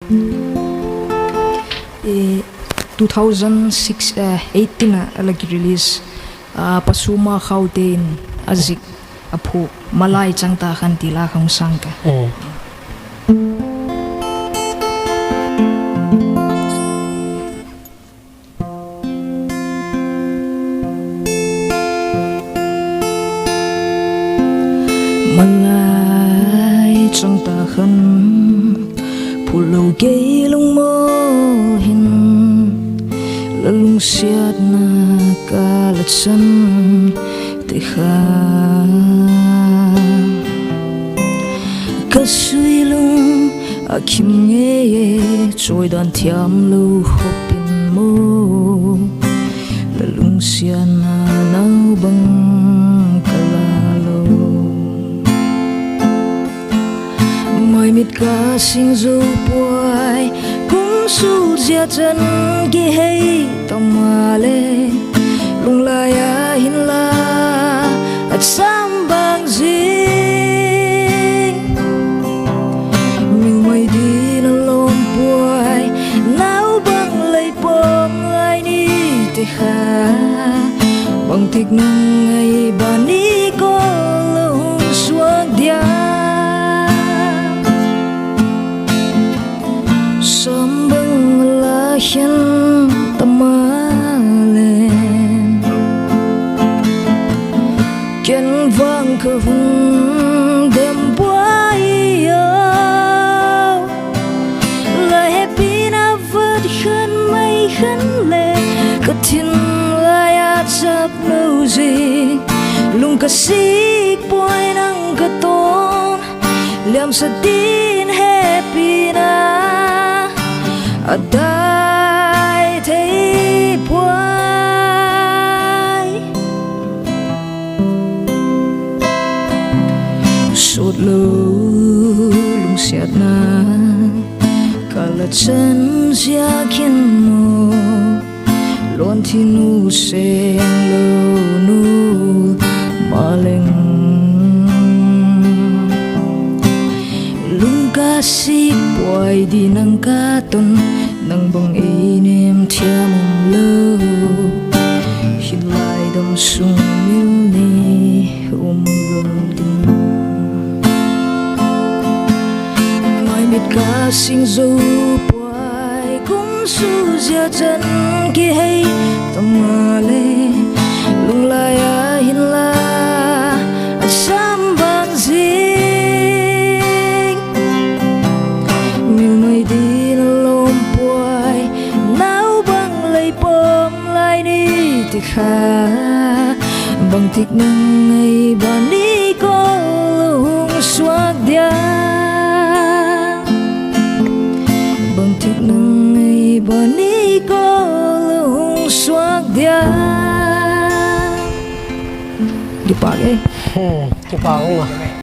2018 na lagi release pasuma khautein azik aphu malai changta khan tila khang sangka malai changta khan pulau ge lung mo hin lalung siat na kalatsan tekha kasui lung akim nge trôi đàn thiam lu hopin mo lalung siat na nau bang kalalo mai mit ka sing zo puai su dia chân ki hay tamale lung la ya hin la at sam bang zing mi mai di na lom puai nau bang lay pom lai ni te kha bang tik nung ai ba ni ko lung suak dia hiền tamalen kian vang khờ vung đêm buai yo lời happy na vượt khăn mây khăn lệ cất thiên lai át sắp lâu gì lung cả xích buai năng cả tôn liam sa tin happy na adai thấy buai sốt lâu lung xiết na cả chân gia kiên mô luôn thì nu sen lâu nu mà lên lung ca si buai đi nang ca ton nang bang inem thiam lo hin lai dom sung mil ni rom din mai mit ka sing zo puai kum su zia chân ki hay tamale lung la ya hin la sam bang zing mil mai di kha bang tik nang ai ba ni ko lung suak dia bang tik nang ai ba ni ko lung suak dia di pagi di pagi